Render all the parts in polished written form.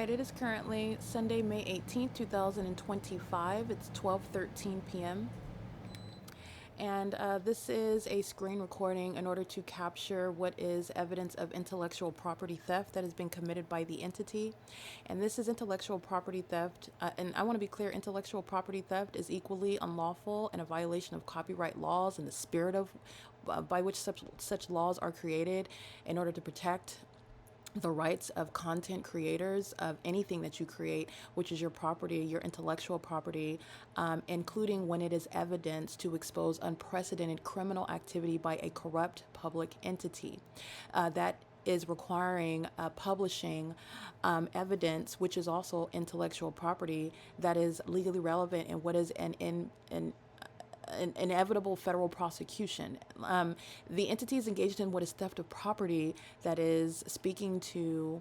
right, it is currently Sunday, May 18th, 2025. It's 12:13 p.m. And this is a screen recording in order to capture what is evidence of intellectual property theft that has been committed by the entity. And this is intellectual property theft. And I want to be clear, intellectual property theft is equally unlawful and a violation of copyright laws and the spirit of by which such laws are created in order to protect the rights of content creators of anything that you create, which is your property, your intellectual property, including when it is evidence to expose unprecedented criminal activity by a corrupt public entity that is requiring publishing evidence, which is also intellectual property, that is legally relevant and what is an inevitable federal prosecution. The entity is engaged in what is theft of property, that is speaking to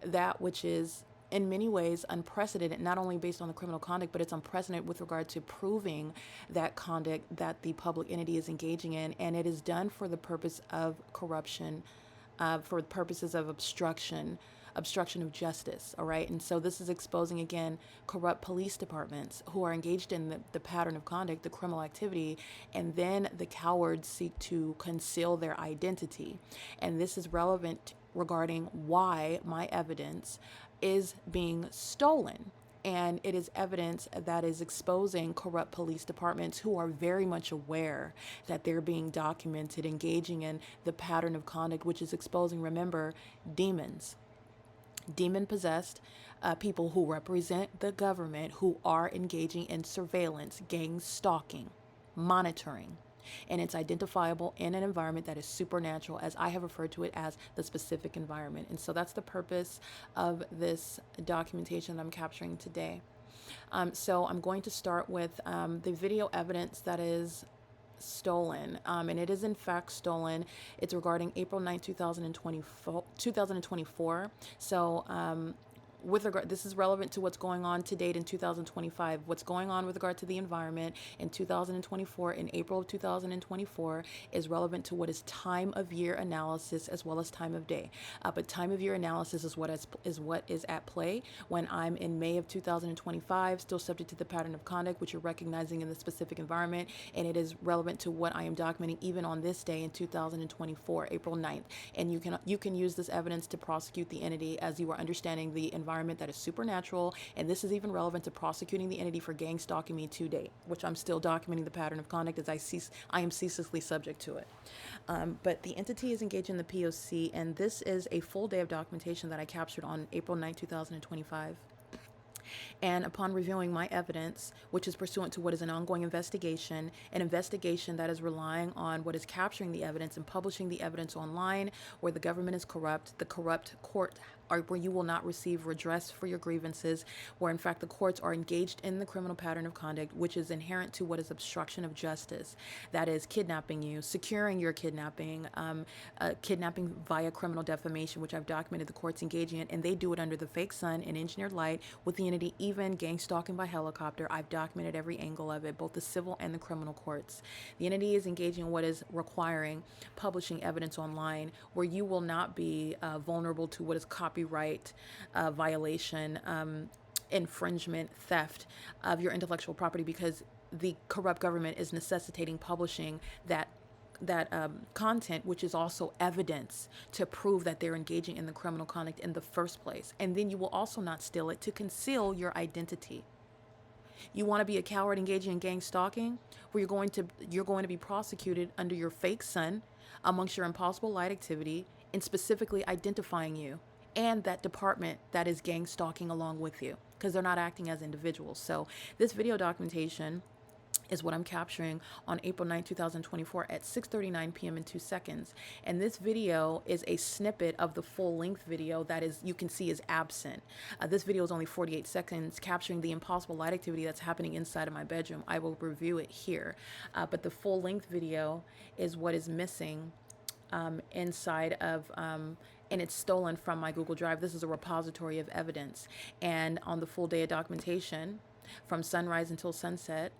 that which is in many ways unprecedented, not only based on the criminal conduct, but it's unprecedented with regard to proving that conduct that the public entity is engaging in, and it is done for the purpose of corruption, for purposes of obstruction of justice. All right. And so this is exposing, again, corrupt police departments who are engaged in the pattern of conduct, the criminal activity, and then the cowards seek to conceal their identity. And this is relevant regarding why my evidence is being stolen. And it is evidence that is exposing corrupt police departments who are very much aware that they're being documented, engaging in the pattern of conduct, which is exposing, remember, demon possessed people who represent the government, who are engaging in surveillance, gang stalking, monitoring. And it's identifiable in an environment that is supernatural, as I have referred to it as the specific environment. And so that's the purpose of this documentation that I'm capturing today. So I'm going to start with the video evidence that is stolen, and it is in fact stolen. It's regarding April 9th, 2024. So with regard, this is relevant to what's going on to date in 2025. What's going on with regard to the environment in 2024, in April of 2024, is relevant to what is time of year analysis as well as time of day. But time of year analysis is what is at play when I'm in May of 2025, still subject to the pattern of conduct, which you're recognizing in the specific environment, and it is relevant to what I am documenting even on this day in 2024, April 9th. And you can use this evidence to prosecute the entity as you are understanding the environment that is supernatural, and this is even relevant to prosecuting the entity for gang stalking me to date, which I'm still documenting the pattern of conduct as I am ceaselessly subject to it. But the entity is engaged in the P.O.C, and this is a full day of documentation that I captured on April 9, 2025. And upon reviewing my evidence, which is pursuant to what is an ongoing investigation, an investigation that is relying on what is capturing the evidence and publishing the evidence online, where the government is corrupt, the corrupt court where you will not receive redress for your grievances, where in fact the courts are engaged in the criminal pattern of conduct, which is inherent to what is obstruction of justice. That is kidnapping you, securing your kidnapping, kidnapping via criminal defamation, which I've documented the courts engaging in, and they do it under the fake sun and engineered light with the entity, even gang stalking by helicopter. I've documented every angle of it, both the civil and the criminal courts. The entity is engaging in what is requiring publishing evidence online, where you will not be vulnerable to what is copyright violation, infringement, theft of your intellectual property, because the corrupt government is necessitating publishing that content, which is also evidence to prove that they're engaging in the criminal conduct in the first place. And then you will also not steal it to conceal your identity. You want to be a coward engaging in gang stalking, where you're going to be prosecuted under your fake sun amongst your impossible light activity, and specifically identifying you and that department that is gang stalking along with you, because they're not acting as individuals. So this video documentation is what I'm capturing on April 9, 2024 at 6:39 p.m. and 2 seconds. And this video is a snippet of the full length video that is, you can see, is absent. This video is only 48 seconds, capturing the impossible light activity that's happening inside of my bedroom. I will review it here. But the full length video is what is missing inside of, and it's stolen from my Google Drive. This is a repository of evidence. And on the full day of documentation, from sunrise until sunset.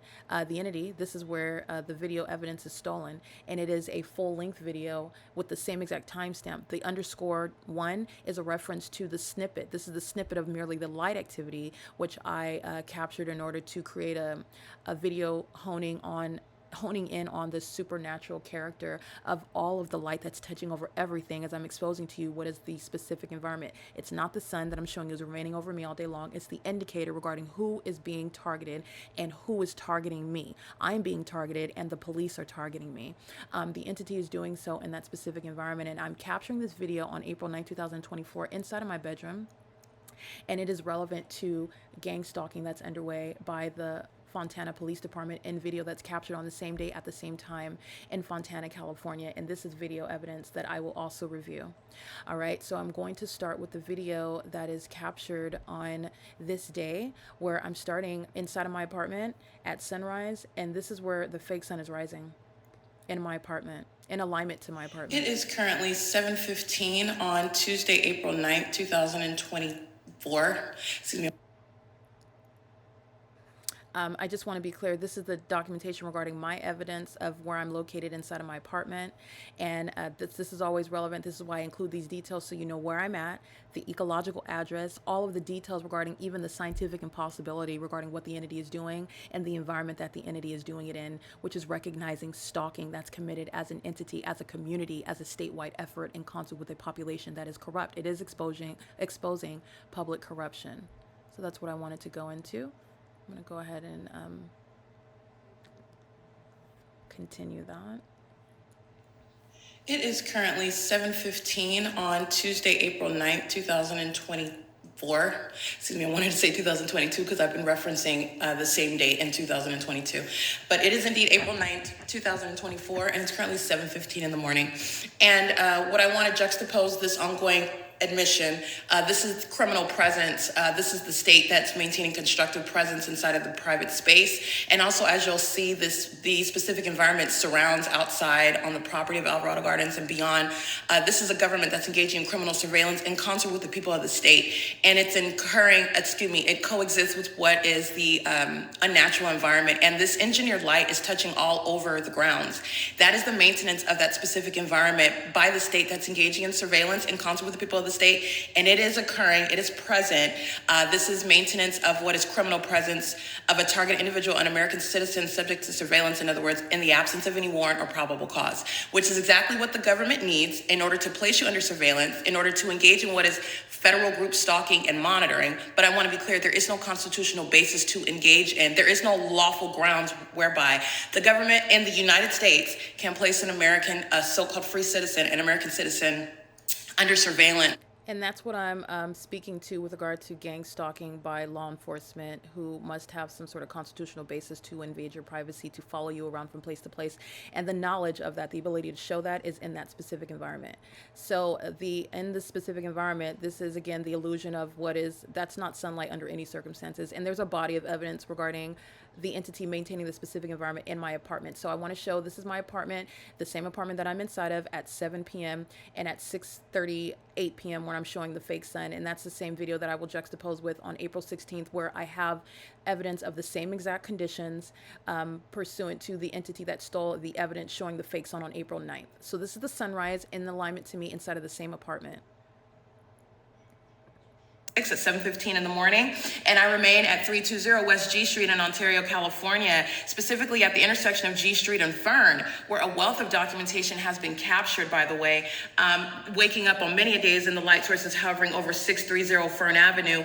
The entity, this is where the video evidence is stolen, and it is a full-length video with the same exact timestamp. The underscore one is a reference to the snippet. This is the snippet of merely the light activity, which I captured in order to create a video honing in on the supernatural character of all of the light that's touching over everything as I'm exposing to you what is the specific environment. It's not the sun that I'm showing you is remaining over me all day long. It's the indicator regarding who is being targeted and who is targeting me. I'm being targeted and the police are targeting me. The entity is doing so in that specific environment, and I'm capturing this video on April 9, 2024 inside of my bedroom, and it is relevant to gang stalking that's underway by the Fontana Police Department in video that's captured on the same day at the same time in Fontana, California. And this is video evidence that I will also review. All right, so I'm going to start with the video that is captured on this day, where I'm starting inside of my apartment at sunrise, and this is where the fake sun is rising in my apartment, in alignment to my apartment. It is currently 7:15 on Tuesday, April 9th, 2024. Excuse me. I just want to be clear, this is the documentation regarding my evidence of where I'm located inside of my apartment, and this is always relevant. This is why I include these details, so you know where I'm at, the ecological address, all of the details regarding even the scientific impossibility regarding what the entity is doing and the environment that the entity is doing it in, which is recognizing stalking that's committed as an entity, as a community, as a statewide effort in concert with a population that is corrupt. It is exposing public corruption. So that's what I wanted to go into. I'm going to go ahead and continue that. It is currently 7:15 on Tuesday, April 9th, 2024. Excuse me, I wanted to say 2022 because I've been referencing the same date in 2022. But it is indeed April 9th, 2024, and it's currently 7:15 in the morning. And what I want to juxtapose this ongoing admission. This is criminal presence. This is the state that's maintaining constructive presence inside of the private space. And also, as you'll see, the specific environment surrounds outside on the property of Alvarado Gardens and beyond. This is a government that's engaging in criminal surveillance in concert with the people of the state. And it's it coexists with what is the unnatural environment. And this engineered light is touching all over the grounds. That is the maintenance of that specific environment by the state that's engaging in surveillance in concert with the people of the state, and it is occurring, it is present. This is maintenance of what is criminal presence of a target individual, an American citizen subject to surveillance, in other words, in the absence of any warrant or probable cause, which is exactly what the government needs in order to place you under surveillance, in order to engage in what is federal group stalking and monitoring. But I want to be clear, there is no constitutional basis to engage in. There is no lawful grounds whereby the government in the United States can place an American, a so-called free citizen, an American citizen, under surveillance. And that's what I'm speaking to with regard to gang stalking by law enforcement, who must have some sort of constitutional basis to invade your privacy, to follow you around from place to place. And the knowledge of that, the ability to show that, is in that specific environment. So in the specific environment, this is, again, the illusion of that's not sunlight under any circumstances. And there's a body of evidence regarding the entity maintaining the specific environment in my apartment. So I want to show, this is my apartment, the same apartment that I'm inside of at 7 p.m. and at 6:38 p.m. when I'm showing the fake sun. And that's the same video that I will juxtapose with on April 16th, where I have evidence of the same exact conditions pursuant to the entity that stole the evidence showing the fake sun on April 9th. So this is the sunrise in alignment to me inside of the same apartment. At 7:15 in the morning, and I remain at 320 West G Street in Ontario, California, specifically at the intersection of G Street and Fern, where a wealth of documentation has been captured, by the way. Waking up on many days and the light source is hovering over 630 Fern Avenue,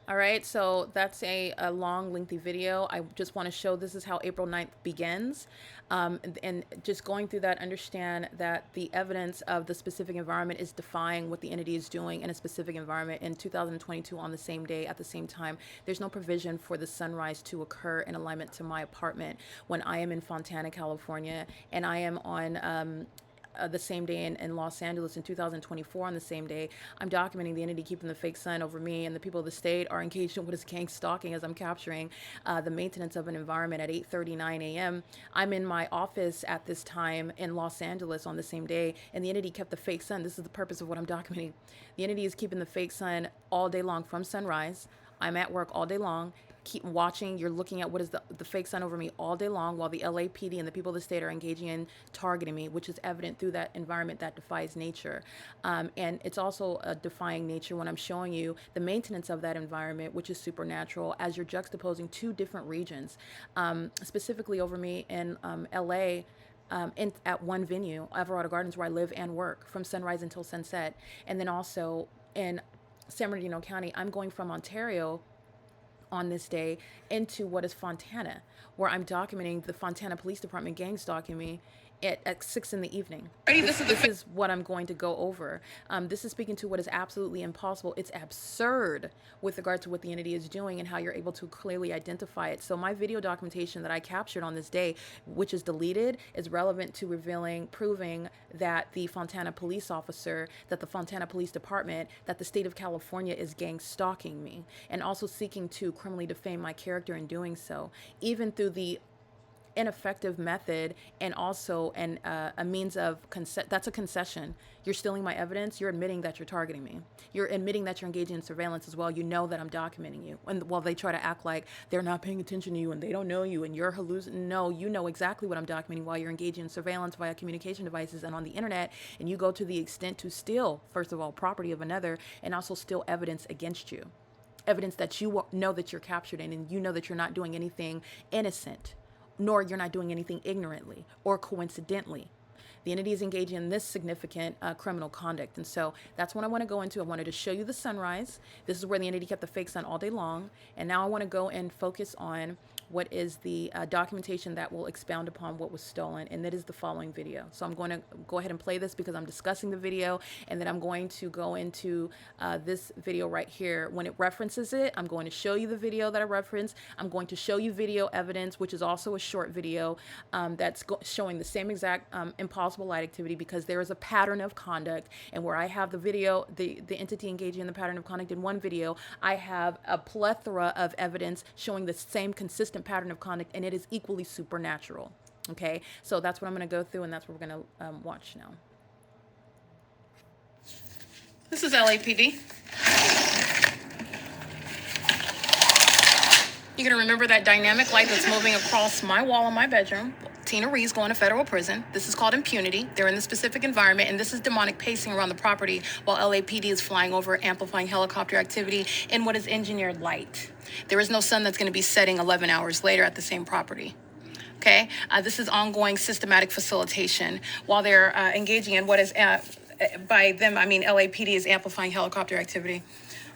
All right, so that's a long, lengthy video. I just want to show this is how April 9th begins. And just going through that, understand that the evidence of the specific environment is defying what the entity is doing in a specific environment in 2022 on the same day at the same time. There's no provision for the sunrise to occur in alignment to my apartment when I am in Fontana, California, and I am on the same day in Los Angeles in 2024. On the same day, I'm documenting the entity keeping the fake sun over me, and the people of the state are engaged in what is gang stalking as I'm capturing the maintenance of an environment at 8:39 a.m. I'm in my office at this time in Los Angeles on the same day, and the entity kept the fake sun. This is the purpose of what I'm documenting. The entity is keeping the fake sun all day long from sunrise I'm at work all day long, keep watching, you're looking at what is the fake sun over me all day long while the LAPD and the people of the state are engaging in targeting me, which is evident through that environment that defies nature. And it's also defying nature when I'm showing you the maintenance of that environment, which is supernatural, as you're juxtaposing two different regions. Specifically over me in LA, at one venue, Alvarado Gardens, where I live and work from sunrise until sunset. And then also in San Bernardino County, I'm going from Ontario on this day into what is Fontana, where I'm documenting the Fontana Police Department gang stalking me at 6 in the evening. This is what I'm going to go over. This is speaking to what is absolutely impossible. It's absurd with regard to what the entity is doing and how you're able to clearly identify it. So my video documentation that I captured on this day, which is deleted, is relevant to proving that the Fontana police officer, that the Fontana Police Department, that the state of California is gang stalking me, and also seeking to criminally defame my character in doing so, even through the ineffective method and also a means of that's a concession. You're stealing my evidence. You're admitting that you're targeting me. You're admitting that you're engaging in surveillance as well. You know that I'm documenting you. And while they try to act like they're not paying attention to you and they don't know you and you're hallucinating, no, you know exactly what I'm documenting while you're engaging in surveillance via communication devices and on the internet. And you go to the extent to steal, first of all, property of another, and also steal evidence against you. Evidence that you know that you're captured in, and you know that you're not doing anything innocent, nor you're not doing anything ignorantly or coincidentally. The entity is engaging in this significant criminal conduct. And so that's what I want to go into. I wanted to show you the sunrise. This is where the entity kept the fake sun all day long. And now I want to go and focus on what is the documentation that will expound upon what was stolen, and that is the following video. So I'm going to go ahead and play this because I'm discussing the video, and then I'm going to go into this video right here. When it references it, I'm going to show you the video that I referenced. I'm going to show you video evidence, which is also a short video that's showing the same exact impossible light activity, because there is a pattern of conduct, and where I have the video, the entity engaging in the pattern of conduct in one video, I have a plethora of evidence showing the same consistent pattern of conduct, and it is equally supernatural. Okay, so that's what I'm going to go through, and that's what we're going to watch now. This is LAPD. You're going to remember that dynamic light that's moving across my wall in my bedroom. Tina Ree's going to federal prison. This is called impunity. They're in the specific environment, and this is demonic pacing around the property while LAPD is flying over, amplifying helicopter activity in what is engineered light. There is no sun that's going to be setting 11 hours later at the same property. Okay? This is ongoing systematic facilitation while they're engaging in what is, by them, I mean LAPD is amplifying helicopter activity.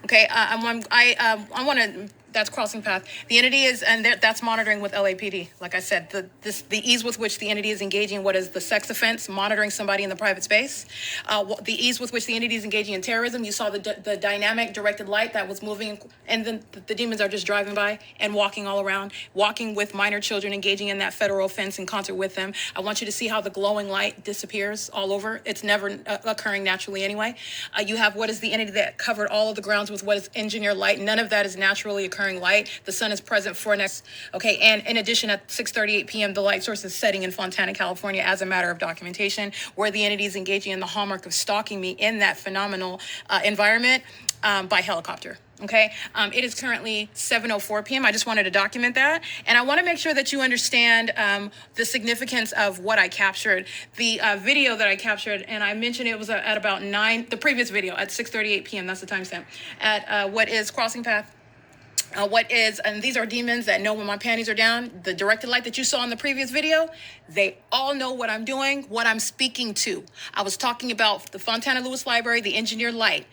Okay? I want to... That's crossing path. The entity is, and that's monitoring with LAPD. Like I said, the ease with which the entity is engaging in what is the sex offense, monitoring somebody in the private space. The ease with which the entity is engaging in terrorism. You saw the dynamic directed light that was moving, and then the demons are just driving by and walking all around, walking with minor children, engaging in that federal offense in concert with them. I want you to see how the glowing light disappears all over. It's never occurring naturally anyway. You have what is the entity that covered all of the grounds with what is engineered light. None of that is naturally occurring light. The sun is present for next. Okay, and in addition, at 6:38 p.m., the light source is setting in Fontana, California, as a matter of documentation, where the entity is engaging in the hallmark of stalking me in that phenomenal environment by helicopter. Okay, it is currently 7:04 p.m. I just wanted to document that, and I want to make sure that you understand the significance of what I captured. The video that I captured, and I mentioned it was at about 9. The previous video at 6:38 p.m. That's the timestamp at what is crossing path. And these are demons that know when my panties are down. The directed light that you saw in the previous video, they all know what I'm doing, what I'm speaking to. I was talking about the Fontana Lewis Library, the engineered light.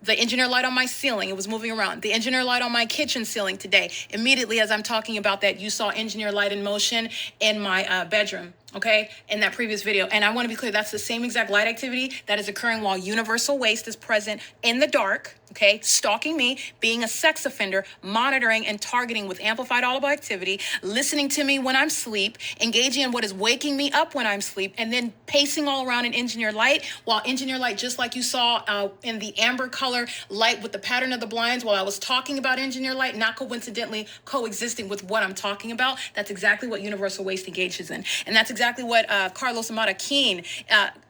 The engineer light on my ceiling, it was moving around. The engineer light on my kitchen ceiling today. Immediately as I'm talking about that, you saw engineer light in motion in my bedroom, okay, in that previous video. And I want to be clear, that's the same exact light activity that is occurring while universal waste is present in the dark, okay, stalking me, being a sex offender, monitoring and targeting with amplified audible activity, listening to me when I'm asleep, engaging in what is waking me up when I'm asleep, and then pacing all around in engineer light, while engineer light, just like you saw in the amber color light with the pattern of the blinds, while I was talking about engineer light, not coincidentally coexisting with what I'm talking about, that's exactly what universal waste engages in. And that's exactly exactly what Carlos Amata Keen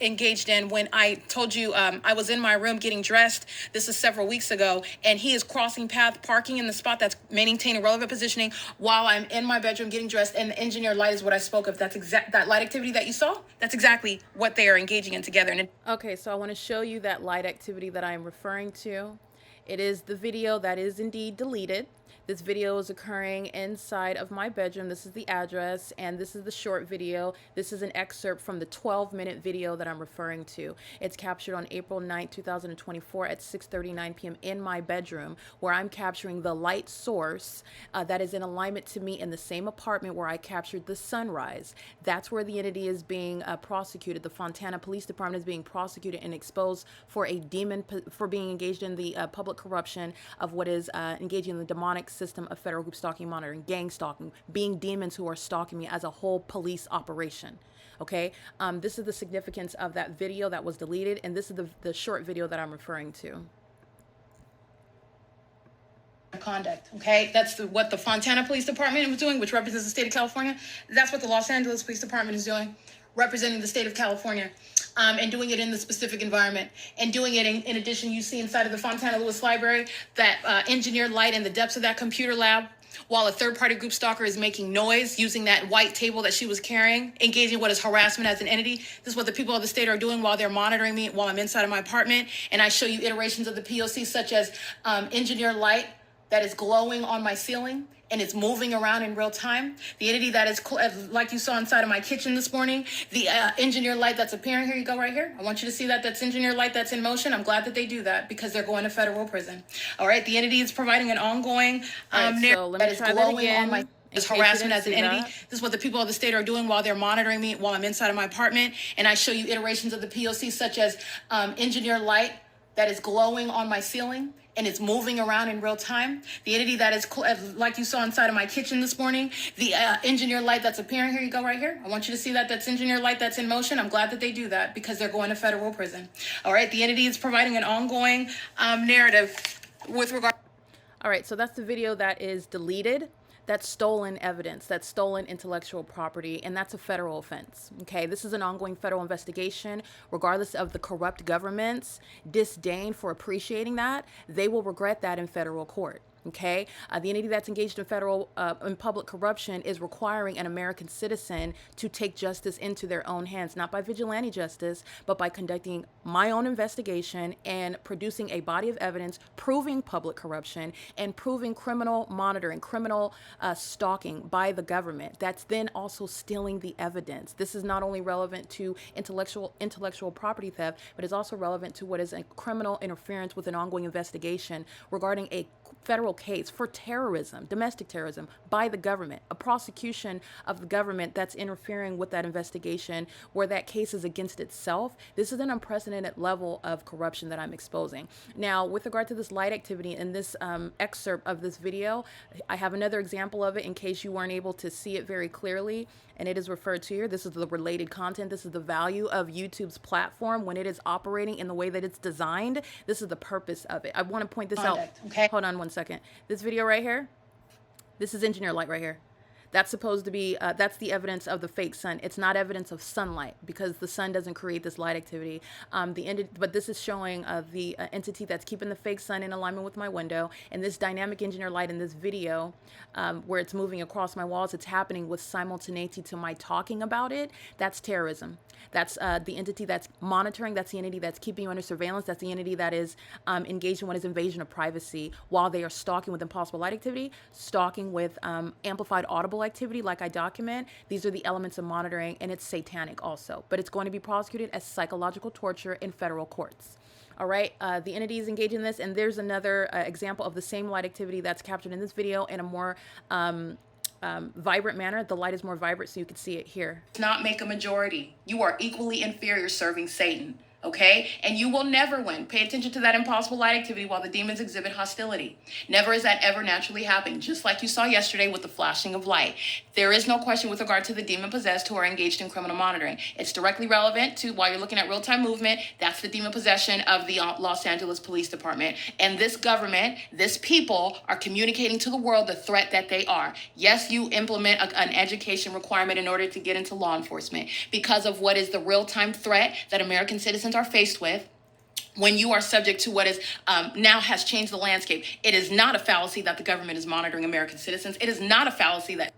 engaged in when I told you I was in my room getting dressed. This is several weeks ago, and he is crossing path, parking in the spot that's maintaining relevant positioning while I'm in my bedroom getting dressed. And the engineer light is what I spoke of. That's that light activity that you saw. That's exactly what they are engaging in together. And Okay, so I want to show you that light activity that I am referring to. It is the video that is indeed deleted. This video is occurring inside of my bedroom. This is the address, and this is the short video. This is an excerpt from the 12-minute video that I'm referring to. It's captured on April 9th, 2024 at 6:39 p.m. in my bedroom, where I'm capturing the light source that is in alignment to me in the same apartment where I captured the sunrise. That's where the entity is being prosecuted. The Fontana Police Department is being prosecuted and exposed for for being engaged in the public corruption of what is engaging in the demonic system of federal group stalking, monitoring, gang stalking, being demons who are stalking me as a whole police operation. Okay, this is the significance of that video that was deleted, and this is the short video that I'm referring to. Conduct. Okay, that's what the Fontana Police Department was doing, which represents the state of California. That's what the Los Angeles Police Department is doing, representing the state of California, and doing it in the specific environment. And doing it in addition, you see inside of the Fontana Lewis Library that engineered light in the depths of that computer lab, while a third-party group stalker is making noise using that white table that she was carrying, engaging what is harassment as an entity. This is what the people of the state are doing while they're monitoring me while I'm inside of my apartment. And I show you iterations of the P.O.C. such as engineered light that is glowing on my ceiling and it's moving around in real time. The entity that is, like you saw inside of my kitchen this morning, the engineer light that's appearing, here you go right here. I want you to see that that's engineer light that's in motion. I'm glad that they do that because they're going to federal prison. All right, the entity is providing an ongoing narrative that is glowing on my is harassment as an entity. This is what the people of the state are doing while they're monitoring me while I'm inside of my apartment. And I show you iterations of the P.O.C. such as engineer light that is glowing on my ceiling and it's moving around in real time. The entity that is, like you saw inside of my kitchen this morning, the engineer light that's appearing, here you go right here. I want you to see that that's engineer light that's in motion. I'm glad that they do that because they're going to federal prison. All right, the entity is providing an ongoing narrative with regard. All right, so that's the video that is deleted. That's stolen evidence, that's stolen intellectual property, and that's a federal offense. Okay, this is an ongoing federal investigation. Regardless of the corrupt government's disdain for appreciating that, they will regret that in federal court. Okay, the entity that's engaged in public corruption is requiring an American citizen to take justice into their own hands, not by vigilante justice, but by conducting my own investigation and producing a body of evidence proving public corruption and proving criminal monitoring, criminal stalking by the government. That's then also stealing the evidence. This is not only relevant to intellectual property theft, but is also relevant to what is a criminal interference with an ongoing investigation regarding a federal case for terrorism, domestic terrorism by the government, a prosecution of the government that's interfering with that investigation where that case is against itself. This is an unprecedented level of corruption that I'm exposing. Now, with regard to this light activity in this excerpt of this video, I have another example of it in case you weren't able to see it very clearly, and it is referred to here. This is the related content. This is the value of YouTube's platform when it is operating in the way that it's designed. This is the purpose of it. I want to point this out. Okay. Hold on one second. This video right here, this is engineer light right here. That's supposed to be, that's the evidence of the fake sun. It's not evidence of sunlight because the sun doesn't create this light activity. But this is showing the entity that's keeping the fake sun in alignment with my window. And this dynamic engineer light in this video, where it's moving across my walls, it's happening with simultaneity to my talking about it. That's terrorism. That's the entity that's monitoring. That's the entity that's keeping you under surveillance. That's the entity that is engaged in what is invasion of privacy while they are stalking with impossible light activity, stalking with amplified audible activity like I document. These are the elements of monitoring, and it's satanic also. But it's going to be prosecuted as psychological torture in federal courts. All right, the entity is engaged in this, and there's another example of the same light activity that's captured in this video in a more vibrant manner. The light is more vibrant, so you can see it here. Not make a majority. You are equally inferior serving Satan. Okay? And you will never win. Pay attention to that impossible light activity while the demons exhibit hostility. Never is that ever naturally happening, just like you saw yesterday with the flashing of light. There is no question with regard to the demon possessed who are engaged in criminal monitoring. It's directly relevant to while you're looking at real-time movement. That's the demon possession of the Los Angeles Police Department. And this government, this people are communicating to the world the threat that they are. Yes, you implement an education requirement in order to get into law enforcement because of what is the real-time threat that American citizens are faced with. When you are subject to what is now has changed the landscape, it is not a fallacy that the government is monitoring American citizens. It is not a fallacy that.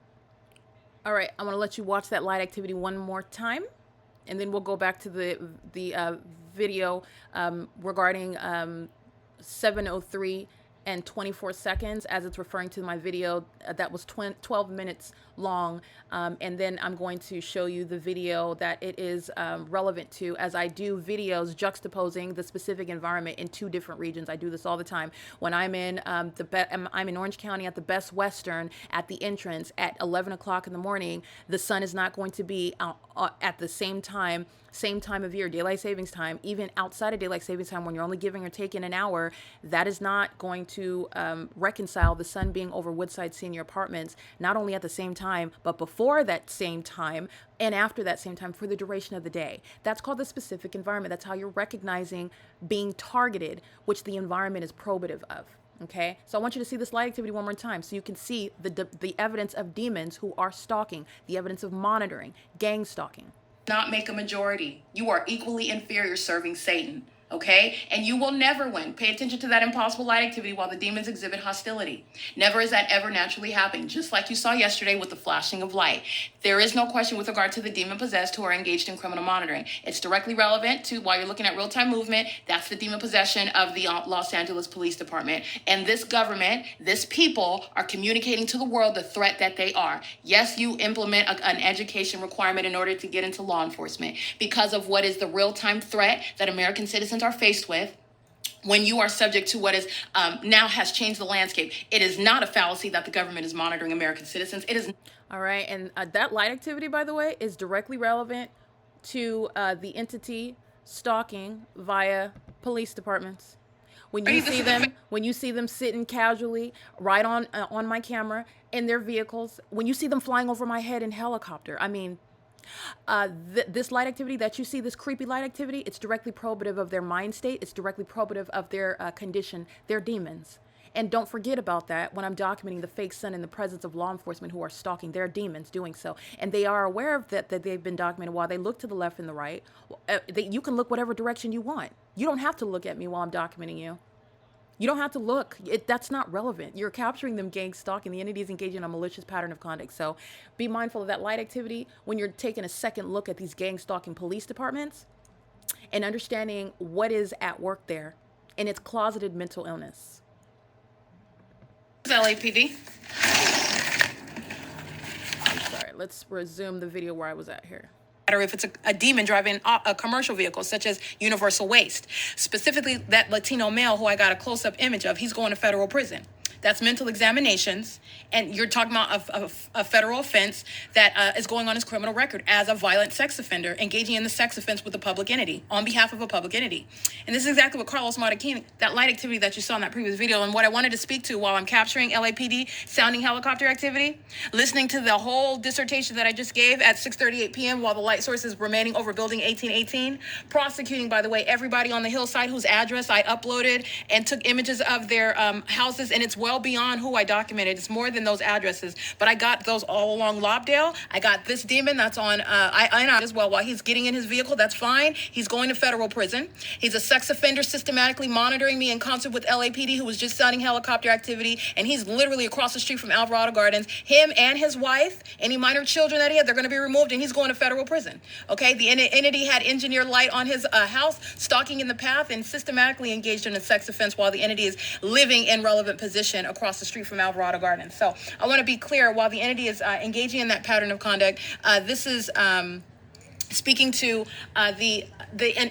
All right, I'm gonna let you watch that light activity one more time, and then we'll go back to the video regarding 7:03 and 24 seconds, as it's referring to my video that was 12 minutes long. And then I'm going to show you the video that it is relevant to, as I do videos juxtaposing the specific environment in two different regions. I do this all the time. When I'm in I'm in Orange County at the Best Western at the entrance at 11 o'clock in the morning, the sun is not going to be at the same time of year, daylight savings time. Even outside of daylight savings time, when you're only giving or taking an hour, that is not going to reconcile the sun being over Woodside Senior Apartments, not only at the same time, but before that same time and after that same time for the duration of the day. That's called the specific environment. That's how you're recognizing being targeted, which the environment is probative of. Okay, so I want you to see this light activity one more time so you can see the evidence of demons who are stalking, the evidence of monitoring, gang stalking. Not make a majority. You are equally inferior serving Satan. Okay? And you will never win. Pay attention to that impossible light activity while the demons exhibit hostility. Never is that ever naturally happening, just like you saw yesterday with the flashing of light. There is no question with regard to the demon possessed who are engaged in criminal monitoring. It's directly relevant to while you're looking at real-time movement. That's the demon possession of the Los Angeles Police Department. And this government, this people are communicating to the world the threat that they are. Yes, you implement an education requirement in order to get into law enforcement because of what is the real-time threat that American citizens are faced with. When you are subject to what is now has changed the landscape, it is not a fallacy that the government is monitoring American citizens. It is. All right, and that light activity, by the way, is directly relevant to the entity stalking via police departments. When you see them sitting casually right on my camera in their vehicles, when you see them flying over my head in helicopter, I mean, this light activity that you see, this creepy light activity, it's directly probative of their mind state. It's directly probative of their condition. They're demons. And don't forget about that when I'm documenting the fake sun in the presence of law enforcement who are stalking. They're demons doing so. And they are aware of that they've been documented while they look to the left and the right. You can look whatever direction you want. You don't have to look at me while I'm documenting you. You don't have to look. That's not relevant. You're capturing them gang stalking. The entity is engaging in a malicious pattern of conduct. So be mindful of that light activity when you're taking a second look at these gang stalking police departments and understanding what is at work there. And it's closeted mental illness. LAPD. I'm sorry. Let's resume the video where I was at here. Or if it's a demon driving a commercial vehicle, such as Universal Waste. Specifically, that Latino male who I got a close-up image of, he's going to federal prison. That's mental examinations, and you're talking about a federal offense that is going on his criminal record as a violent sex offender, engaging in the sex offense with a public entity, on behalf of a public entity. And this is exactly what Carlos Marroquin, that light activity that you saw in that previous video, and what I wanted to speak to while I'm capturing LAPD sounding helicopter activity, listening to the whole dissertation that I just gave at 6:38 p.m. while the light source is remaining over building 1818, prosecuting, by the way, everybody on the hillside whose address I uploaded and took images of their houses, and it's well beyond who I documented. It's more than those addresses, but I got those all along Lobdell. I got this demon that's on I as well. While he's getting in his vehicle, that's fine. He's going to federal prison. He's a sex offender systematically monitoring me in concert with LAPD, who was just sounding helicopter activity, and he's literally across the street from Alvarado Gardens. Him and his wife, any minor children that he had, they're going to be removed, and he's going to federal prison. Okay, the entity had engineered light on his house, stalking in the path, and systematically engaged in a sex offense while the entity is living in relevant position across the street from Alvarado Gardens. So I want to be clear, while the entity is engaging in that pattern of conduct, this is speaking to the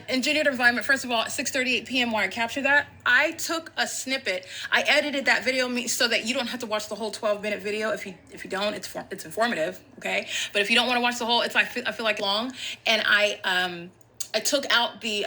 engineered environment. First of all, at 6:38 p.m. where I captured that, I took a snippet. I edited that video so that you don't have to watch the whole 12-minute video. If you don't, it's informative, okay? But if you don't want to watch the whole, I feel like long, and I I took out the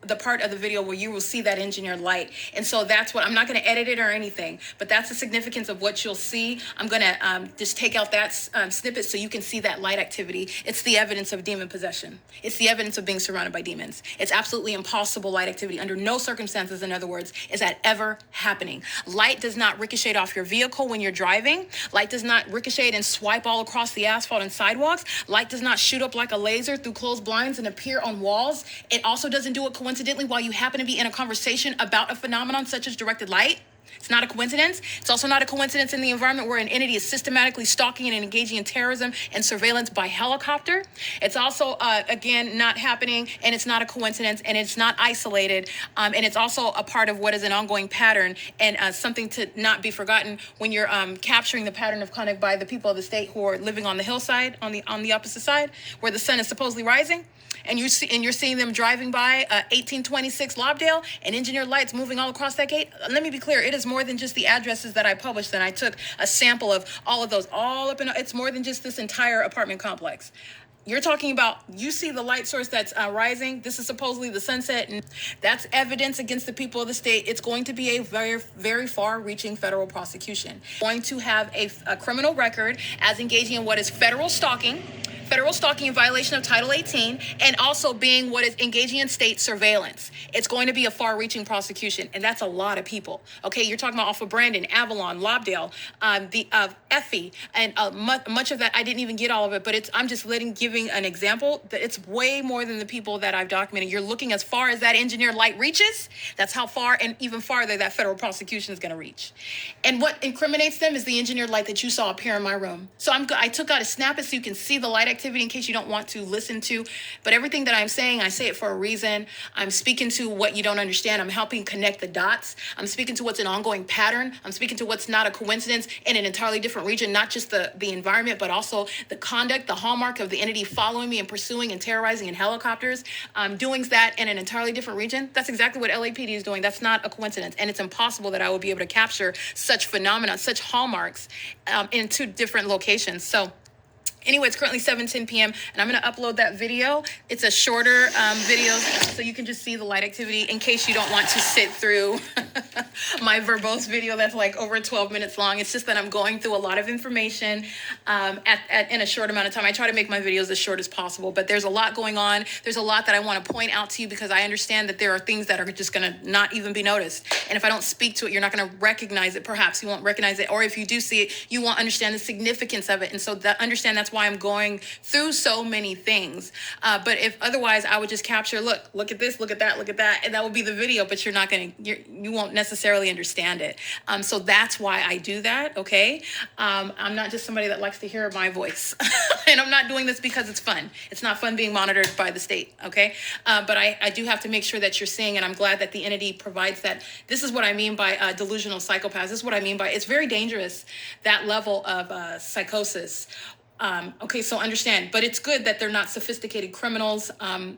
the part of the video where you will see that engineered light. And so that's what, I'm not going to edit it or anything, but that's the significance of what you'll see. I'm going to just take out that snippet so you can see that light activity. It's the evidence of demon possession. It's the evidence of being surrounded by demons. It's absolutely impossible light activity. Under no circumstances, in other words, is that ever happening. Light does not ricochet off your vehicle when you're driving. Light does not ricochet and swipe all across the asphalt and sidewalks. Light does not shoot up like a laser through closed blinds and appear on walls. It also doesn't do it coincidentally while you happen to be in a conversation about a phenomenon such as directed light. It's not a coincidence. It's also not a coincidence in the environment where an entity is systematically stalking and engaging in terrorism and surveillance by helicopter. It's also, again, not happening, and it's not a coincidence, and it's not isolated, and it's also a part of what is an ongoing pattern, and something to not be forgotten when you're capturing the pattern of conduct by the people of the state who are living on the hillside, on the opposite side, where the sun is supposedly rising. And you're seeing them driving by 1826 Lobdale and engineered lights moving all across that gate. Let me be clear, it is more than just the addresses that I published, and I took a sample of all of those, all up in, it's more than just this entire apartment complex. You're talking about, you see the light source that's rising. This is supposedly the sunset, and that's evidence against the people of the state. It's going to be a very, very far-reaching federal prosecution. Going to have a criminal record as engaging in what is federal stalking in violation of Title 18, and also being what is engaging in state surveillance. It's going to be a far-reaching prosecution, and that's a lot of people. Okay, you're talking about off of Brandon, Avalon, Lobdale, the Effie, and much of that, I didn't even get all of it, but I'm just giving an example that it's way more than the people that I've documented. You're looking as far as that engineered light reaches. That's how far and even farther that federal prosecution is going to reach. And what incriminates them is the engineered light that you saw appear in my room. So I took out a snippet so you can see the light activity in case you don't want to listen to. But everything that I'm saying, I say it for a reason. I'm speaking to what you don't understand. I'm helping connect the dots. I'm speaking to what's an ongoing pattern. I'm speaking to what's not a coincidence in an entirely different region, not just the environment, but also the conduct, the hallmark of the entity following me and pursuing and terrorizing in helicopters, doing that in an entirely different region. That's exactly what LAPD is doing. That's not a coincidence. And it's impossible that I will be able to capture such phenomena, such hallmarks in two different locations. So anyway, it's currently 7:10 p.m. and I'm going to upload that video. It's a shorter video, so you can just see the light activity in case you don't want to sit through my verbose video that's like over 12 minutes long. It's just that I'm going through a lot of information in a short amount of time. I try to make my videos as short as possible, but there's a lot going on. There's a lot that I want to point out to you because I understand that there are things that are just going to not even be noticed. And if I don't speak to it, you're not going to recognize it. Perhaps you won't recognize it. Or if you do see it, you won't understand the significance of it. And so that's why I'm going through so many things. But if otherwise, I would just capture, look at this, look at that, and that would be the video, but you won't necessarily understand it. So that's why I do that, okay? I'm not just somebody that likes to hear my voice. And I'm not doing this because it's fun. It's not fun being monitored by the state, okay? But I do have to make sure that you're seeing, and I'm glad that the entity provides that. This is what I mean by delusional psychopaths. This is what I mean by, it's very dangerous, that level of psychosis. Okay, so understand, but it's good that they're not sophisticated criminals,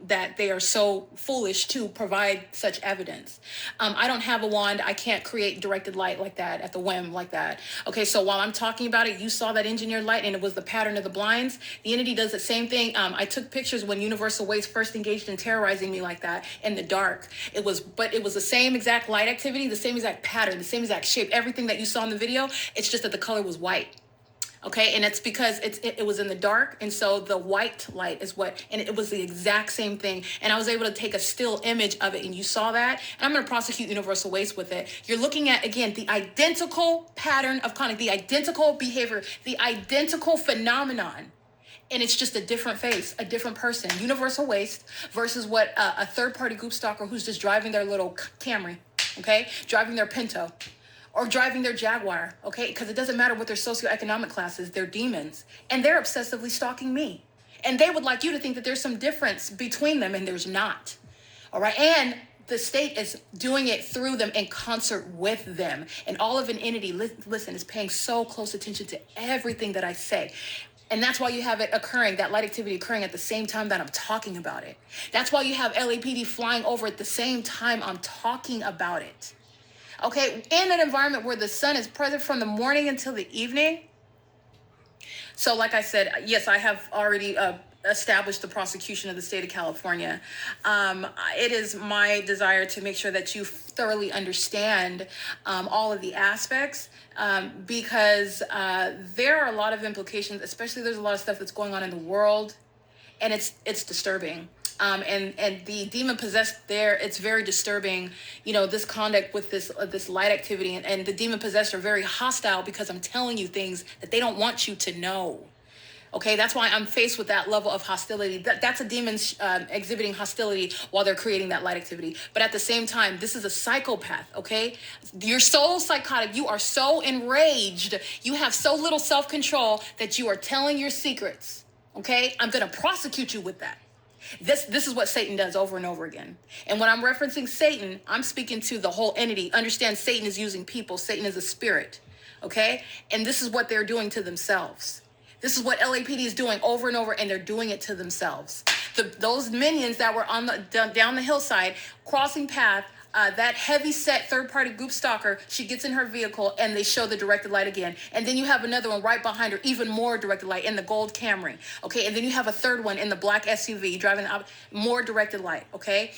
that they are so foolish to provide such evidence. I don't have a wand. I can't create directed light like that at the whim like that. Okay, so while I'm talking about it, you saw that engineered light and it was the pattern of the blinds. The entity does the same thing. I took pictures when Universal Waste first engaged in terrorizing me like that in the dark. But it was the same exact light activity, the same exact pattern, the same exact shape, everything that you saw in the video. It's just that the color was white. Okay, and it's because it was in the dark, and so the white light is and it was the exact same thing. And I was able to take a still image of it, and you saw that. And I'm going to prosecute Universal Waste with it. You're looking at, again, the identical pattern of conduct, the identical behavior, the identical phenomenon. And it's just a different face, a different person. Universal Waste versus what a third-party group stalker who's just driving their little Camry, okay, driving their Pinto, or driving their Jaguar, okay? Because it doesn't matter what their socioeconomic class is, they're demons. And they're obsessively stalking me. And they would like you to think that there's some difference between them, and there's not, all right? And the state is doing it through them in concert with them. And all of an entity, listen, is paying so close attention to everything that I say. And that's why you have it occurring, that light activity occurring at the same time that I'm talking about it. That's why you have LAPD flying over at the same time I'm talking about it. Okay, in an environment where the sun is present from the morning until the evening. So like I said, yes, I have already establish the prosecution of the state of California. It is my desire to make sure that you thoroughly understand all of the aspects, because there are a lot of implications, especially there's a lot of stuff that's going on in the world, and it's disturbing. And the demon possessed there, it's very disturbing. This conduct with this light activity, and the demon possessed are very hostile because I'm telling you things that they don't want you to know. Okay, that's why I'm faced with that level of hostility. That's a demon exhibiting hostility while they're creating that light activity. But at the same time, this is a psychopath, okay? You're so psychotic. You are so enraged. You have so little self-control that you are telling your secrets, okay? I'm going to prosecute you with that. This is what Satan does over and over again. And when I'm referencing Satan, I'm speaking to the whole entity. Understand, Satan is using people. Satan is a spirit, okay? And this is what they're doing to themselves. This is what LAPD is doing over and over, and they're doing it to themselves. Those minions that were on down the hillside, crossing path, that heavy-set third-party group stalker, she gets in her vehicle, and they show the directed light again. And then you have another one right behind her, even more directed light, in the gold Camry. Okay, and then you have a third one in the black SUV, driving up, more directed light, okay?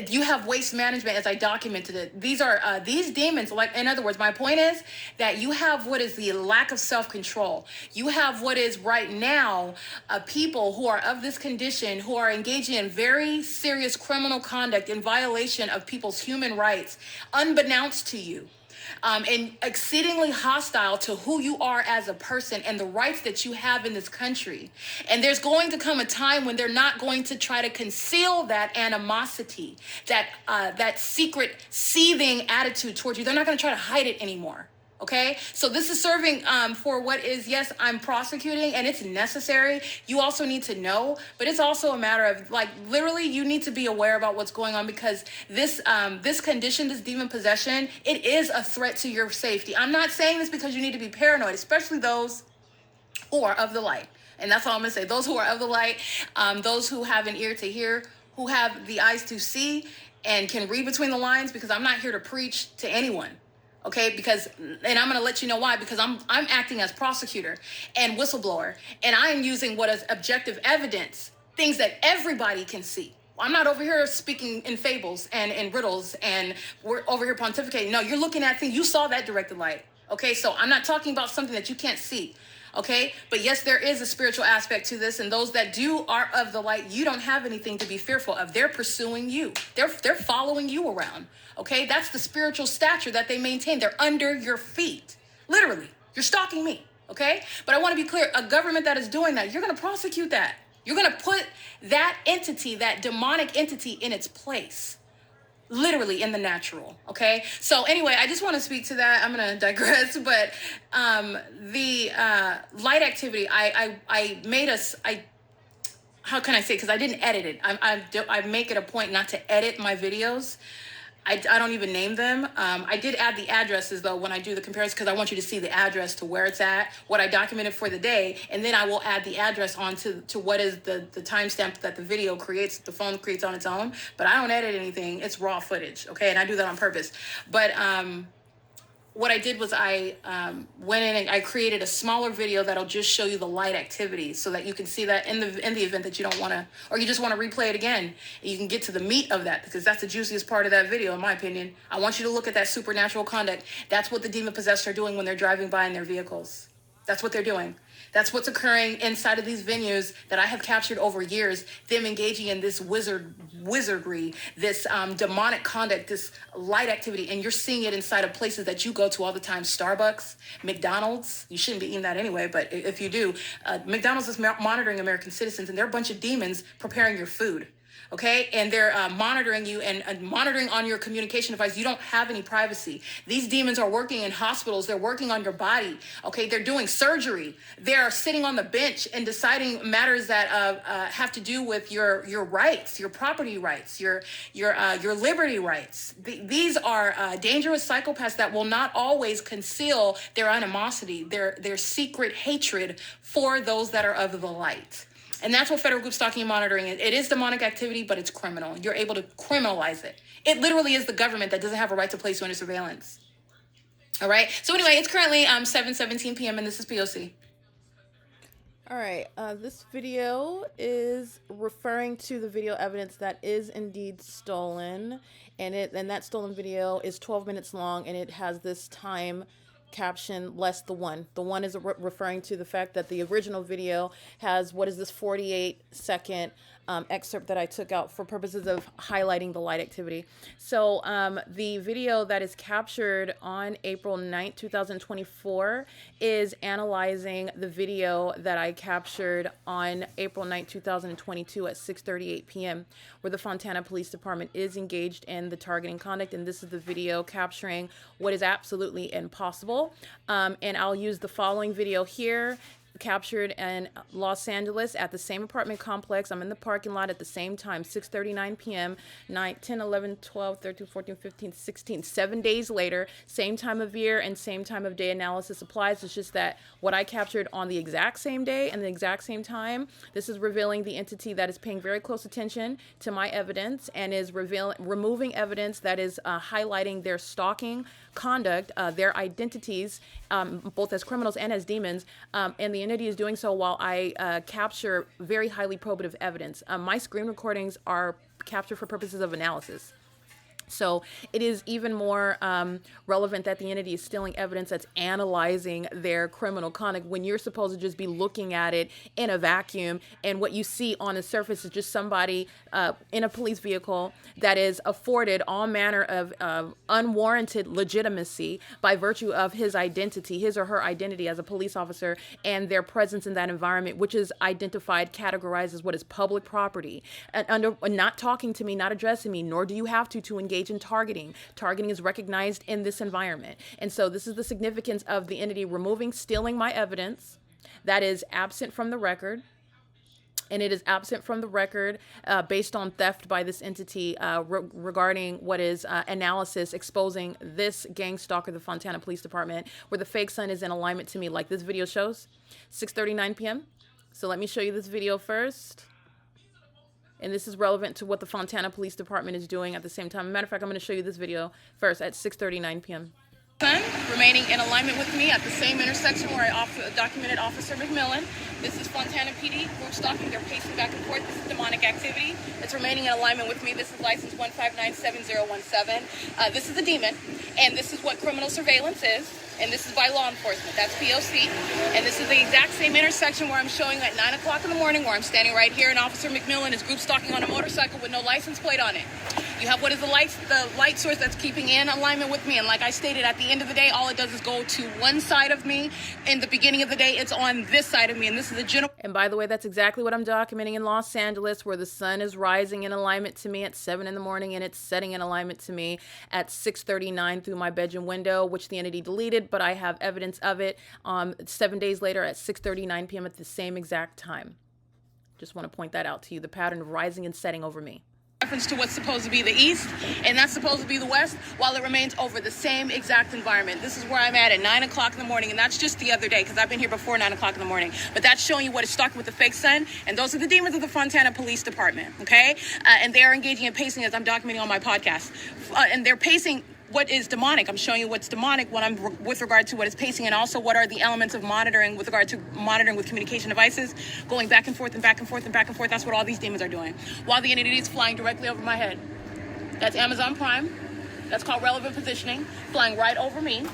You have waste management, as I documented it. These are these demons, like, in other words, my point is that you have what is the lack of self-control. You have what is right now people who are of this condition, who are engaging in very serious criminal conduct in violation of people's human rights, unbeknownst to you. And exceedingly hostile to who you are as a person and the rights that you have in this country. And there's going to come a time when they're not going to try to conceal that animosity, that secret seething attitude towards you. They're not going to try to hide it anymore. Okay, so this is serving for what is, yes, I'm prosecuting, and it's necessary. You also need to know, but it's also a matter of, like, literally, you need to be aware about what's going on, because this condition, this demon possession, it is a threat to your safety. I'm not saying this because you need to be paranoid, especially those who are of the light. And that's all I'm gonna say. Those who are of the light, those who have an ear to hear, who have the eyes to see, and can read between the lines, because I'm not here to preach to anyone. Okay, and I'm going to let you know why, because I'm acting as prosecutor and whistleblower, and I am using what is objective evidence, things that everybody can see. I'm not over here speaking in fables and in riddles, and we're over here pontificating. No, you're looking at things. You saw that directed light. Okay, so I'm not talking about something that you can't see. Okay, but yes, there is a spiritual aspect to this, and those that are of the light, you don't have anything to be fearful of. They're pursuing you. They're following you around. Okay, that's the spiritual stature that they maintain. They're under your feet. Literally, you're stalking me. Okay, but I want to be clear: a government that is doing that, you're going to prosecute that. You're going to put that entity, that demonic entity, in its place. Literally in the natural. Okay, so anyway, I just want to speak to that. I'm gonna digress, but the light activity, I made us, how can I say, because I didn't edit it. I make it a point not to edit my videos. I don't even name them. I did add the addresses, though, when I do the comparison, because I want you to see the address to where it's at, what I documented for the day, and then I will add the address on to what is the timestamp that the video creates, the phone creates on its own. But I don't edit anything. It's raw footage, okay? And I do that on purpose. But what I did was I went in and I created a smaller video that'll just show you the light activity, so that you can see that in the event that you don't want to, or you just want to replay it again. You can get to the meat of that, because that's the juiciest part of that video, in my opinion. I want you to look at that supernatural conduct. That's what the demon possessed are doing when they're driving by in their vehicles. That's what they're doing. That's what's occurring inside of these venues that I have captured over years, them engaging in this wizardry, this demonic conduct, this light activity, and you're seeing it inside of places that you go to all the time. Starbucks, McDonald's. You shouldn't be eating that anyway, but if you do, McDonald's is monitoring American citizens, and they're a bunch of demons preparing your food. Okay, and they're monitoring you and monitoring on your communication device. You don't have any privacy. These demons are working in hospitals. They're working on your body. Okay, they're doing surgery. They're sitting on the bench and deciding matters that have to do with your rights, your property rights, your liberty rights. These are dangerous psychopaths that will not always conceal their animosity, their secret hatred for those that are of the light. And that's what federal group stalking and monitoring is. It is demonic activity, but it's criminal. You're able to criminalize it. It literally is the government that doesn't have a right to place you under surveillance. All right. So anyway, it's currently 7:17 p.m. and this is P.O.C. All right, this video is referring to the video evidence that is indeed stolen, and that stolen video is 12 minutes long, and it has this time caption less the one. The one is referring to the fact that the original video has, what is this, 48-second excerpt that I took out for purposes of highlighting the light activity. So the video that is captured on April 9th, 2024 is analyzing the video that I captured on April 9th, 2022 at 6:38 p.m. where the Fontana Police Department is engaged in the targeting conduct, and this is the video capturing what is absolutely impossible. And I'll use the following video here, captured in Los Angeles at the same apartment complex. I'm in the parking lot at the same time, 6:39 p.m., 9, 10, 11, 12, 13, 14, 15, 16, 7 days later, same time of year and same time of day analysis applies. It's just that what I captured on the exact same day and the exact same time, this is revealing the entity that is paying very close attention to my evidence and is removing evidence that is highlighting their stalking conduct, their identities, both as criminals and as demons, and the entity is doing so while I capture very highly probative evidence. My screen recordings are captured for purposes of analysis. So it is even more relevant that the entity is stealing evidence that's analyzing their criminal conduct when you're supposed to just be looking at it in a vacuum, and what you see on the surface is just somebody in a police vehicle that is afforded all manner of unwarranted legitimacy by virtue of his identity, his or her identity as a police officer, and their presence in that environment, which is identified, categorized as what is public property, and not talking to me, not addressing me, nor do you have to engage in targeting. Targeting is recognized in this environment. And so this is the significance of the entity stealing my evidence that is absent from the record. And it is absent from the record based on theft by this entity regarding what is analysis exposing this gang stalker, the Fontana Police Department, where the fake sun is in alignment to me, like this video shows, 6:39 p.m. So let me show you this video first. And this is relevant to what the Fontana Police Department is doing at the same time. Matter of fact, I'm going to show you this video first at 6:39 p.m. Sun remaining in alignment with me at the same intersection where I documented Officer McMillan. This is Fontana PD group stalking. They're pacing back and forth. This is demonic activity. It's remaining in alignment with me. This is license 1597017. This is a demon, and this is what criminal surveillance is. And this is by law enforcement. That's P.O.C. And this is the exact same intersection where I'm showing at 9 o'clock in the morning, where I'm standing right here, and Officer McMillan is group stalking on a motorcycle with no license plate on it. You have what is the light source that's keeping in alignment with me. And like I stated, at the end of the day, all it does is go to one side of me. In the beginning of the day, it's on this side of me. And this is a general. And by the way, that's exactly what I'm documenting in Los Angeles, where the sun is rising in alignment to me at 7 in the morning, and it's setting in alignment to me at 6:39 through my bedroom window, which the entity deleted, but I have evidence of it 7 days later at 6:39 p.m. at the same exact time. Just want to point that out to you, the pattern of rising and setting over me. Reference to what's supposed to be the east, and that's supposed to be the west, while it remains over the same exact environment. This is where I'm at 9 o'clock in the morning, and that's just the other day, because I've been here before 9 o'clock in the morning. But that's showing you what is stalking with the fake sun, and those are the demons of the Fontana Police Department, okay? And they are engaging in pacing, as I'm documenting on my podcast. And they're pacing what is demonic. I'm showing you what's demonic when I'm with regard to what is pacing, and also what are the elements of monitoring with regard to monitoring with communication devices, going back and forth and back and forth and back and forth. That's what all these demons are doing, while the entity is flying directly over my head. That's Amazon Prime. That's called relevant positioning, flying right over me,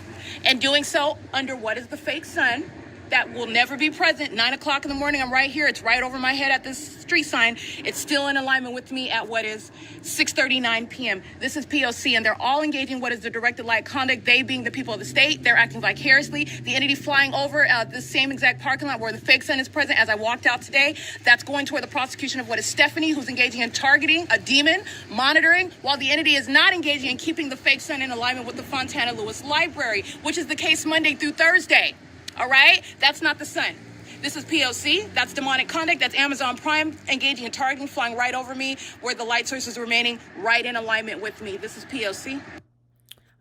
and doing so under what is the fake sun that will never be present. 9 o'clock in the morning, I'm right here. It's right over my head at this street sign. It's still in alignment with me at what is 6:39 p.m. This is P.O.C., and they're all engaging what is the directed light conduct. They being the people of the state, they're acting vicariously. The entity flying over the same exact parking lot where the fake sun is present as I walked out today. That's going toward the prosecution of what is Stephanie, who's engaging in targeting a demon, monitoring, while the entity is not engaging in keeping the fake sun in alignment with the Fontana Lewis Library, which is the case Monday through Thursday. All right? That's not the sun. This is P.O.C. That's demonic conduct. That's Amazon Prime engaging in targeting, flying right over me, where the light source is remaining right in alignment with me. This is P.O.C.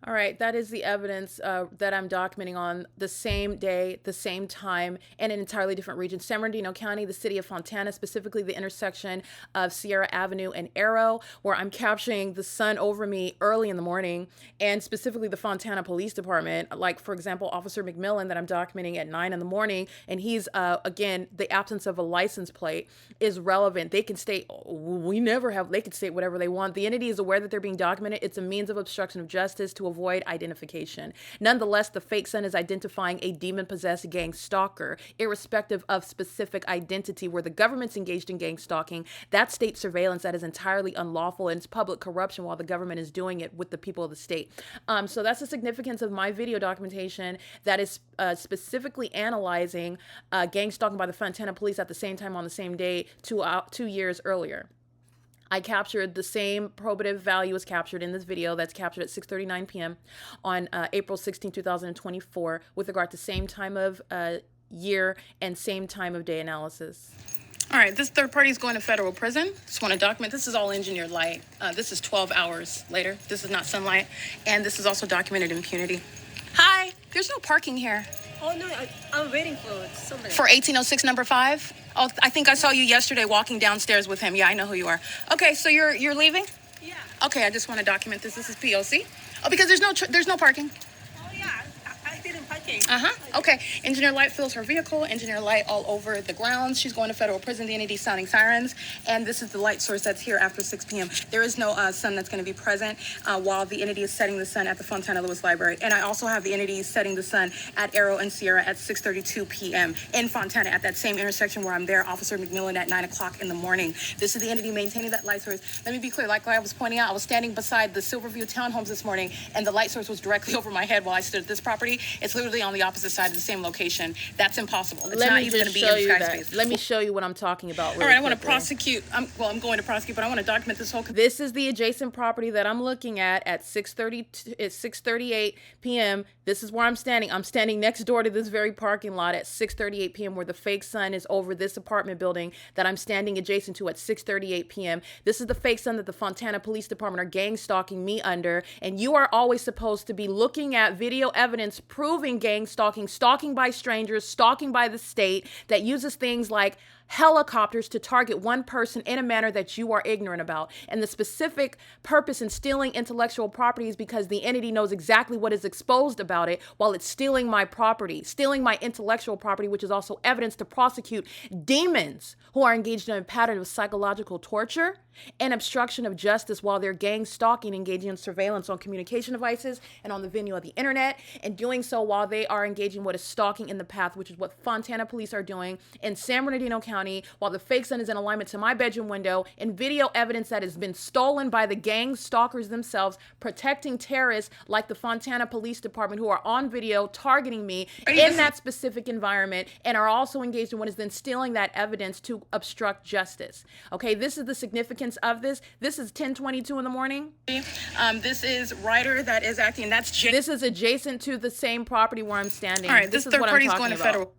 All right, that is the evidence that I'm documenting on the same day, the same time, and an entirely different region. San Bernardino County, the city of Fontana, specifically the intersection of Sierra Avenue and Arrow, where I'm capturing the sun over me early in the morning, and specifically the Fontana Police Department. Like, for example, Officer McMillan that I'm documenting at 9 in the morning, and he's, again, the absence of a license plate is relevant. They can state, they can state whatever they want. The entity is aware that they're being documented. It's a means of obstruction of justice to avoid identification. Nonetheless, the fake sun is identifying a demon-possessed gang stalker, irrespective of specific identity. Where the government's engaged in gang stalking, that's state surveillance that is entirely unlawful, and it's public corruption while the government is doing it with the people of the state. So that's the significance of my video documentation that is specifically analyzing gang stalking by the Fontana police at the same time on the same day 2 years earlier. I captured the same probative value as captured in this video that's captured at 6:39 p.m. on April 16, 2024, with regard to same time of year and same time of day analysis. All right, this third party is going to federal prison. Just want to document, this is all engineered light. This is 12 hours later. This is not sunlight. And this is also documented impunity. Hi, there's no parking here. Oh, no, I'm waiting for somebody. For 1806 number 5? Oh, I think I saw you yesterday walking downstairs with him. Yeah, I know who you are. Okay, so you're leaving? Yeah. Okay, I just want to document this. This is P.O.C. Oh, because there's no parking. Oh, yeah, I didn't parking. Okay. Engineer Light fills her vehicle. Engineer Light all over the grounds. She's going to federal prison. The entity sounding sirens. And this is the light source that's here after 6 p.m. There is no sun that's going to be present while the entity is setting the sun at the Fontana Lewis Library. And I also have the entity setting the sun at Arrow and Sierra at 6:32 p.m. in Fontana at that same intersection where I'm there. Officer McMillan at 9 o'clock in the morning. This is the entity maintaining that light source. Let me be clear. Like I was pointing out, I was standing beside the Silverview townhomes this morning, and the light source was directly over my head while I stood at this property. It's literally on the opposite side of the same location. That's impossible. It's not even going to be in the sky space. Let me show you what I'm talking about. All right, I want to prosecute. I'm going to prosecute, but I want to document this whole. This is the adjacent property that I'm looking at 6:38 p.m. This is where I'm standing. I'm standing next door to this very parking lot at 6:38 p.m. where the fake sun is over this apartment building that I'm standing adjacent to at 6:38 p.m. This is the fake sun that the Fontana Police Department are gang stalking me under, and you are always supposed to be looking at video evidence proving gang stalking, stalking by strangers, stalking by the state that uses things like helicopters to target one person in a manner that you are ignorant about. And the specific purpose in stealing intellectual property is because the entity knows exactly what is exposed about it while it's stealing my property, stealing my intellectual property, which is also evidence to prosecute demons who are engaged in a pattern of psychological torture and obstruction of justice while they're gang stalking, engaging in surveillance on communication devices and on the venue of the internet, and doing so while they are engaging in what is stalking in the path, which is what Fontana police are doing in San Bernardino County, while the fake sun is in alignment to my bedroom window, and video evidence that has been stolen by the gang stalkers themselves, protecting terrorists like the Fontana Police Department who are on video targeting me in that specific environment and are also engaged in what is then stealing that evidence to obstruct justice. Okay, this is the significance of this. This is 10:22 in the morning. This is Ryder that is acting. That's This is adjacent to the same property where I'm standing. All right, this is third what party I'm is going talking to about. federal.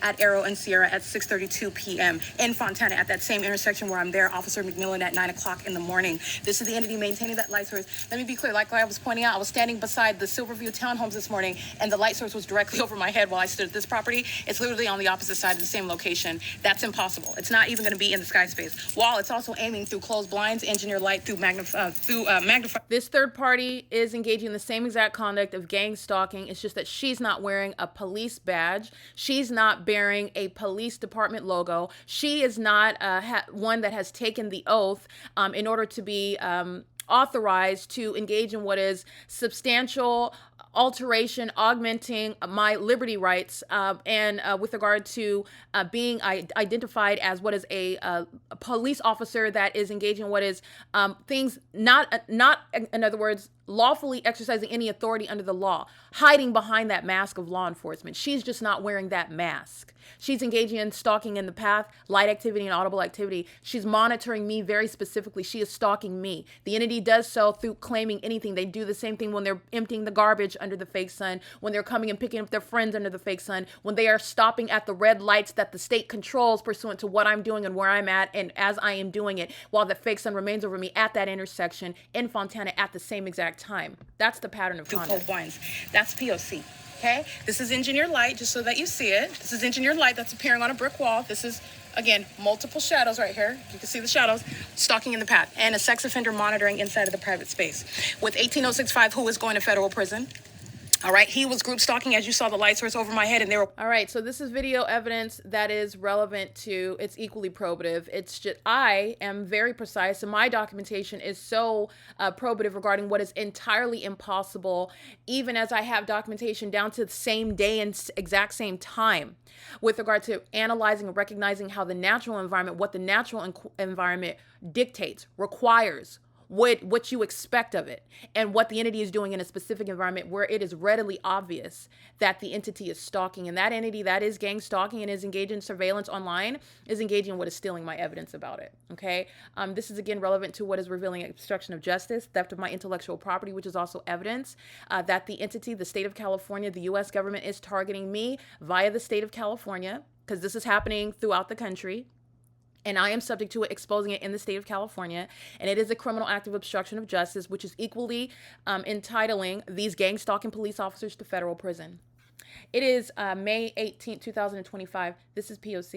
At Arrow and Sierra at 6:32 p.m. in Fontana at that same intersection where I'm there. Officer McMillan at 9 o'clock in the morning. This is the entity maintaining that light source. Let me be clear. Like I was pointing out, I was standing beside the Silverview townhomes this morning, and the light source was directly over my head while I stood at this property. It's literally on the opposite side of the same location. That's impossible. It's not even going to be in the sky space. While it's also aiming through closed blinds, engineer light through magnify. This third party is engaging in the same exact conduct of gang stalking. It's just that she's not wearing a police badge. She's not bearing a police department logo. She is not one that has taken the oath in order to be authorized to engage in what is substantial alteration, augmenting my liberty rights, and with regard to being identified as what is a police officer that is engaging in what is things not in other words, lawfully exercising any authority under the law, hiding behind that mask of law enforcement. She's just not wearing that mask. She's engaging in stalking in the path, light activity and audible activity. She's monitoring me very specifically. She is stalking me. The entity does so through claiming anything. They do the same thing when they're emptying the garbage under the fake sun, when they're coming and picking up their friends under the fake sun, when they are stopping at the red lights that the state controls pursuant to what I'm doing and where I'm at and as I am doing it, while the fake sun remains over me at that intersection in Fontana at the same exact exact time. That's the pattern of do conduct. cold blinds. That's P.O.C. Okay? This is engineered light, just so that you see it. This is engineered light that's appearing on a brick wall. This is, again, multiple shadows right here. You can see the shadows. Stalking in the path. And a sex offender monitoring inside of the private space. With 18065, who is going to federal prison. All right, he was group stalking, as you saw the light source over my head, and they were... All right, so this is video evidence that is relevant to, it's equally probative. It's just, I am very precise, and my documentation is so probative regarding what is entirely impossible, even as I have documentation down to the same day and exact same time with regard to analyzing and recognizing how the natural environment, what the natural environment dictates, requires, what you expect of it, and what the entity is doing in a specific environment where it is readily obvious that the entity is stalking. And that entity that is gang stalking and is engaged in surveillance online is engaging in what is stealing my evidence about it. Okay. This is again relevant to what is revealing obstruction of justice, theft of my intellectual property, which is also evidence that the entity, the state of California, the U.S. government is targeting me via the state of California, because this is happening throughout the country. And I am subject to it, exposing it in the state of California. And it is a criminal act of obstruction of justice, which is equally entitling these gang stalking police officers to federal prison. It is May 18, 2025. This is P.O.C.